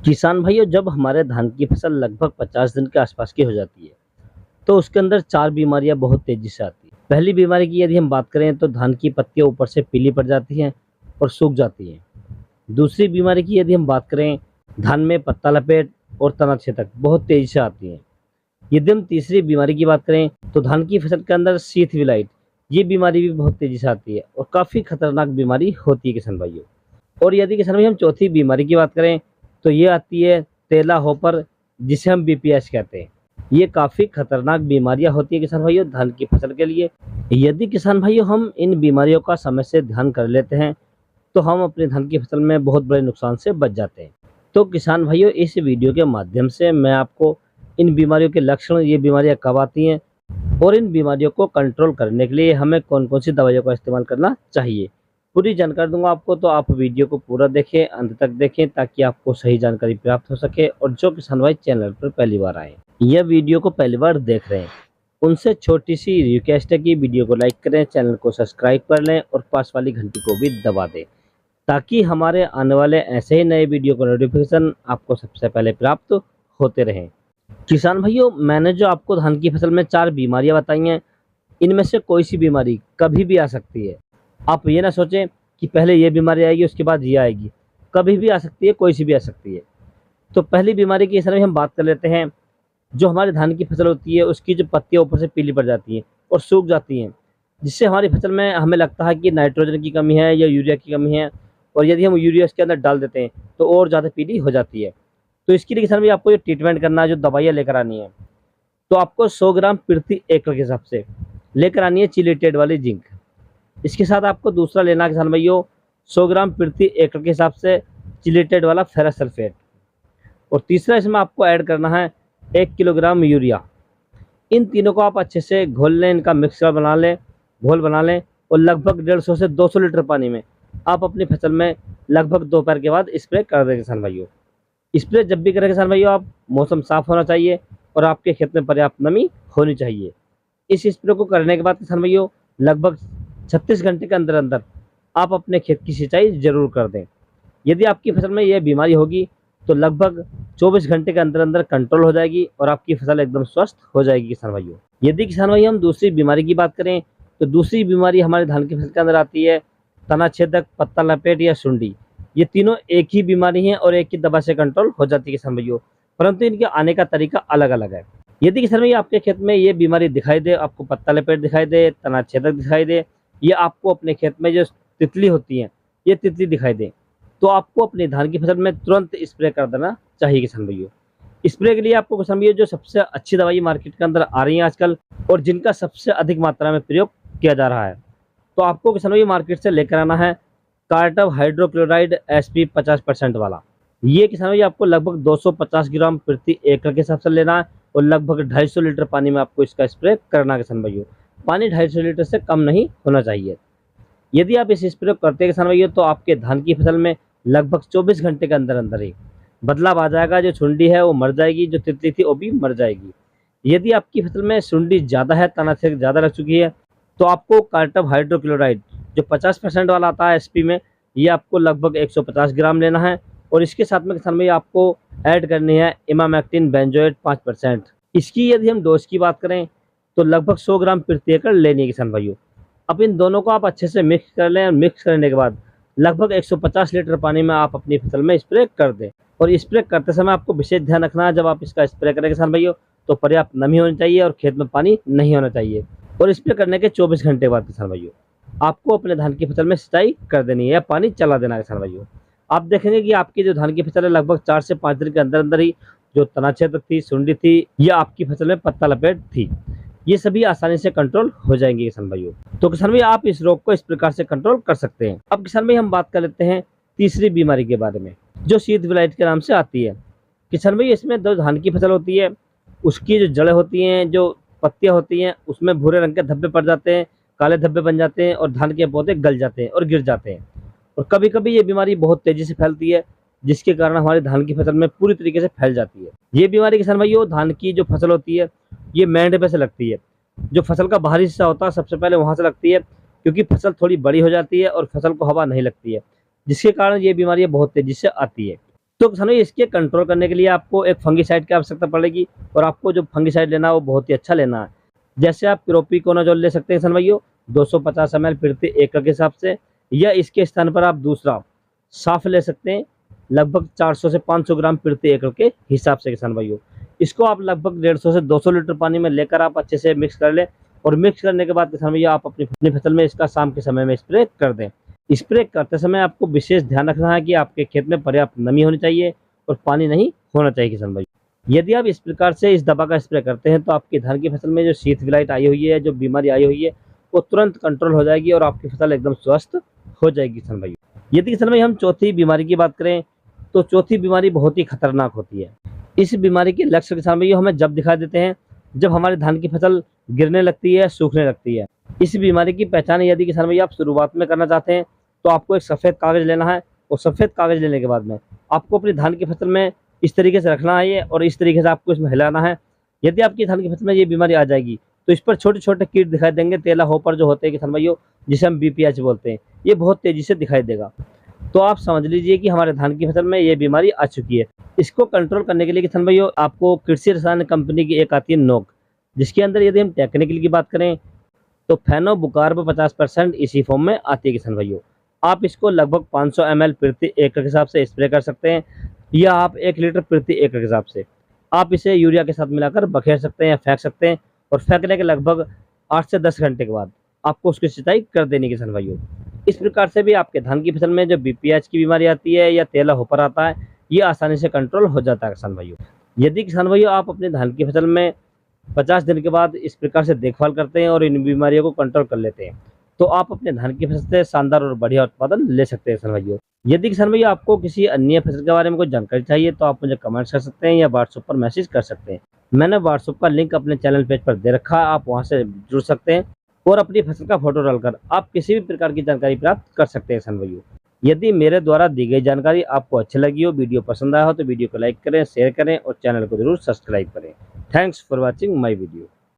किसान भाइयों, जब हमारे धान की फसल लगभग 50 दिन के आसपास की हो जाती है, तो उसके अंदर 4 बीमारियां बहुत तेज़ी से आती हैं। पहली बीमारी की यदि हम बात करें तो धान की पत्तियां ऊपर से पीली पड़ जाती हैं और सूख जाती हैं। दूसरी बीमारी की यदि हम बात करें, धान में पत्ता लपेट और तना छेदक बहुत तेज़ी से आती हैं। यदि हम तीसरी बीमारी की बात करें तो धान की फसल के अंदर शीथ विलाइट, ये बीमारी भी बहुत तेज़ी से आती है और काफ़ी खतरनाक बीमारी होती है किसान भाइयों। और यदि किसान भाई हम चौथी बीमारी की बात करें तो ये आती है तेला हॉपर, जिसे हम बीपीएस कहते हैं। ये काफ़ी खतरनाक बीमारियां होती है किसान भाइयों धान की फसल के लिए। यदि किसान भाइयों हम इन बीमारियों का समय से ध्यान कर लेते हैं तो हम अपने धान की फसल में बहुत बड़े नुकसान से बच जाते हैं। तो किसान भाइयों, इस वीडियो के माध्यम से मैं आपको इन बीमारियों के लक्षण, ये बीमारियां कब आती हैं और इन बीमारियों को कंट्रोल करने के लिए हमें कौन-कौन सी दवाइयों का इस्तेमाल करना चाहिए, पूरी जानकारी दूँगा आपको। तो आप वीडियो को पूरा देखें, अंत तक देखें ताकि आपको सही जानकारी प्राप्त हो सके। और जो किसान भाई चैनल पर पहली बार आए या वीडियो को पहली बार देख रहे हैं, उनसे छोटी-सी रिक्वेस्ट है कि वीडियो को लाइक करें, चैनल को सब्सक्राइब कर लें और पास वाली घंटी को भी दबा दें, ताकि हमारे आने वाले ऐसे ही नए वीडियो का नोटिफिकेशन आपको सबसे पहले प्राप्त होते रहें। किसान भाइयों, मैंने जो आपको धान की फसल में 4 बीमारियाँ बताई हैं, इनमें से कोई सी बीमारी कभी भी आ सकती है। आप ये ना सोचें कि पहले ये बीमारी आएगी उसके बाद ये आएगी, कभी भी आ सकती है, कोई सी भी आ सकती है। तो पहली बीमारी की इस समय हम बात कर लेते हैं। जो हमारे धान की फसल होती है उसकी जो पत्तियाँ ऊपर से पीली पड़ जाती हैं और सूख जाती हैं, जिससे हमारी फसल में हमें लगता है कि नाइट्रोजन की कमी है या यूरिया की कमी है, और यदि हम यूरिया इसके अंदर डाल देते हैं तो और ज़्यादा पीली हो जाती है। तो इसके लिए किसान भाई आपको जो ट्रीटमेंट करना है, जो दवाइयाँ लेकर आनी है, तो आपको 100 ग्राम प्रति एकड़ के हिसाब से लेकर आनी है चिलीटेड वाली जिंक। इसके साथ आपको दूसरा लेना है किसान भाइयों 100 ग्राम प्रति एकड़ के हिसाब से चिलेटेड वाला फेरस सल्फेट। और तीसरा इसमें आपको ऐड करना है 1 किलोग्राम यूरिया। इन तीनों को आप अच्छे से घोल लें, इनका मिक्सचर बना लें, घोल बना लें, और लगभग 150 से 200 लीटर पानी में आप अपनी फसल में लगभग दोपहर के बाद स्प्रे कर दें किसान भाइयों। स्प्रे जब भी करें किसान भाइयों, आप मौसम साफ होना चाहिए और आपके खेत में पर्याप्त नमी होनी चाहिए। इस स्प्रे को करने के बाद किसान भाइयों लगभग 36 घंटे के अंदर अंदर आप अपने खेत की सिंचाई जरूर कर दें। यदि आपकी फसल में यह बीमारी होगी तो लगभग 24 घंटे के अंदर अंदर कंट्रोल हो जाएगी और आपकी फसल एकदम स्वस्थ हो जाएगी किसान भाइयों। यदि किसान भाई हम दूसरी बीमारी की बात करें तो दूसरी बीमारी हमारे धान की फसल के अंदर आती है तना छेदक, पत्ता लपेट या सुंडी। ये तीनों एक ही बीमारी हैं और एक ही दवा से कंट्रोल हो जाती है किसान भाइयों, परंतु इनके आने का तरीका अलग अलग है। यदि किसान भाई आपके खेत में ये बीमारी दिखाई दे, आपको पत्ता लपेट दिखाई दे, तना छेदक दिखाई दे, ये आपको अपने खेत में जो तितली होती हैं, ये तितली दिखाई दे, तो आपको अपनी धान की फसल में तुरंत स्प्रे कर देना चाहिए किसान भाइयों। स्प्रे के लिए आपको किसान भाइयों जो सबसे अच्छी दवाई मार्केट के अंदर आ रही है आजकल और जिनका सबसे अधिक मात्रा में प्रयोग किया जा रहा है, तो आपको किसान भाई मार्केट से लेकर आना है कार्टव हाइड्रोक्लोराइड एसपी 50% वाला। ये किसान भाई आपको लगभग 250 ग्राम प्रति एकड़ के हिसाब से लेना है और लगभग 250 लीटर पानी में आपको इसका स्प्रे करना है किसान भाइयों। पानी 250 लीटर से कम नहीं होना चाहिए। यदि आप इस स्प्रे को करते हैं किसान भाइयों तो आपके धान की फसल में लगभग 24 घंटे के अंदर अंदर ही बदलाव आ जाएगा। जो सुंडी है वो मर जाएगी, जो तितली थी वो भी मर जाएगी। यदि आपकी फसल में सुंडी ज़्यादा है, तना छेदक ज़्यादा लग चुकी है, तो आपको कार्टव हाइड्रोक्लोराइड जो 50% वाला आता है एसपी में, ये आपको लगभग 150 ग्राम लेना है। और इसके साथ में किसान भाई आपको ऐड करनी है इमामेक्टिन बेंजोएट 5%। इसकी यदि हम डोज की बात करें तो लगभग 100 ग्राम प्रति एकड़ लेनी है किसान भाइयों। अब इन दोनों को आप अच्छे से मिक्स कर लें और मिक्स करने के बाद लगभग 150 लीटर पानी में आप अपनी फसल में स्प्रे कर दें। और स्प्रे करते समय आपको विशेष ध्यान रखना है, जब आप इसका स्प्रे करें किसान भाइयों तो पर्याप्त नमी होनी चाहिए और खेत में पानी नहीं होना चाहिए। और स्प्रे करने के 24 घंटे बाद किसान भाइयों आपको अपने धान की फसल में सिंचाई कर देनी है या पानी चला देना है किसान भाइयों। आप देखेंगे कि आपकी जो धान की फसल है लगभग 4 से 5 दिन के अंदर अंदर ही जो तना छेदक थी, सुंडी थी, या आपकी फसल में पत्ता लपेट थी, ये सभी आसानी से कंट्रोल हो जाएंगे किसान भाइयों। तो किसान भाई आप इस रोग को इस प्रकार से कंट्रोल कर सकते हैं। अब किसान भाई हम बात कर लेते हैं तीसरी बीमारी के बारे में, जो शीत विलाइट के नाम से आती है। किसान भाई इसमें जो धान की फसल होती है उसकी जो जड़ें होती हैं, जो पत्तियां होती हैं, उसमें भूरे रंग के धब्बे पड़ जाते हैं, काले धब्बे बन जाते हैं और धान के पौधे गल जाते हैं और गिर जाते हैं। और कभी कभी ये बीमारी बहुत तेजी से फैलती है, जिसके कारण हमारी धान की फसल में पूरी तरीके से फैल जाती है। ये बीमारी किसान भाइयों धान की जो फसल होती है ये मेंढे पे से लगती है। जो फसल का बाहरी हिस्सा होता है सबसे पहले वहां से लगती है, क्योंकि फसल थोड़ी बड़ी हो जाती है और फसल को हवा नहीं लगती है, जिसके कारण ये बीमारी बहुत तेजी से आती है। तो किसान भाई इसके कंट्रोल करने के लिए आपको एक फंगिसाइड की आवश्यकता पड़ेगी, और आपको जो फंगिसाइड लेना है वो बहुत ही अच्छा लेना है। जैसे आप प्रोपिकोनाजोल ले सकते हैं किसान भाइयों 250 ml प्रति एकड़ के हिसाब से, या इसके स्थान पर आप दूसरा साफ ले सकते हैं लगभग 400 से 500 ग्राम प्रति एकड़ के हिसाब से किसान भाइयों। इसको आप लगभग 150 से 200 लीटर पानी में लेकर आप अच्छे से मिक्स कर लें, और मिक्स करने के बाद किसान भैया आप अपनी फसल में इसका शाम के समय में स्प्रे कर दें। स्प्रे करते समय आपको विशेष ध्यान रखना है कि आपके खेत में पर्याप्त नमी होनी चाहिए और पानी नहीं होना चाहिए किसान भाई। यदि आप इस प्रकार से इस दवा का स्प्रे करते हैं तो आपकी धान की फसल में जो शीत विलाइट आई हुई है, जो बीमारी आई हुई है, वो तुरंत कंट्रोल हो जाएगी और आपकी फसल एकदम स्वस्थ हो जाएगी किसान भाई। यदि किसान भाई हम चौथी बीमारी की बात करें तो चौथी बीमारी बहुत ही खतरनाक होती है। इस बीमारी के लक्षण किसान भाई हमें जब दिखाई देते हैं जब हमारी धान की फसल गिरने लगती है, सूखने लगती है। इस बीमारी की पहचान यदि किसान भाई आप शुरुआत में करना चाहते हैं तो आपको एक सफ़ेद कागज़ लेना है, और सफ़ेद कागज़ लेने के बाद में आपको अपनी धान की फसल में इस तरीके से रखना है ये, और इस तरीके से आपको इसमें हिलाना है। यदि आपकी धान की फसल में ये बीमारी आ जाएगी तो इस पर छोटे छोटे कीट दिखाई देंगे, तेला होपर जो होते हैं किसान भाइयों, जिसे हम BPH बोलते हैं, ये बहुत तेज़ी से दिखाई देगा। तो आप समझ लीजिए कि हमारे धान की फसल में ये बीमारी आ चुकी है। इसको कंट्रोल करने के लिए किसान भाइयों आपको कृषि रसायन कंपनी की एक आती है नोक, जिसके अंदर यदि हम टेक्निकल की बात करें तो फेनोबुकारब 50% इसी फॉर्म में आती है किसान भाइयों। आप इसको लगभग 500 ml प्रति एकड़ के हिसाब से स्प्रे कर सकते हैं, या आप 1 लीटर प्रति एकड़ के हिसाब से आप इसे यूरिया के साथ मिलाकर बखेर सकते हैं या फेंक सकते हैं, और फेंकने के लगभग 8 से 10 घंटे के बाद आपको उसकी सिंचाई कर देनी किसान भाइयों। इस प्रकार से भी आपके धान की फसल में जो BPH की बीमारी आती है या तेला होपर आता है, ये आसानी से कंट्रोल हो जाता है किसान भाइयों। यदि किसान भाइयों आप अपने धान की फसल में 50 दिन के बाद इस प्रकार से देखभाल करते हैं और इन बीमारियों को कंट्रोल कर लेते हैं, तो आप अपने धान की फसल से शानदार और बढ़िया उत्पादन ले सकते हैं किसान भाइयों। यदि किसान भाइयों आपको किसी अन्य फसल के बारे में कोई जानकारी चाहिए तो आप मुझे कमेंट्स कर सकते हैं या व्हाट्सएप पर मैसेज कर सकते हैं। मैंने व्हाट्सएप का लिंक अपने चैनल पेज पर दे रखा है, आप वहां से जुड़ सकते हैं और अपनी फसल का फोटो डालकर आप किसी भी प्रकार की जानकारी प्राप्त कर सकते हैं किसान भाइयों। यदि मेरे द्वारा दी गई जानकारी आपको अच्छी लगी हो, वीडियो पसंद आया हो, तो वीडियो को लाइक करें, शेयर करें और चैनल को जरूर सब्सक्राइब करें। Thanks for watching my video.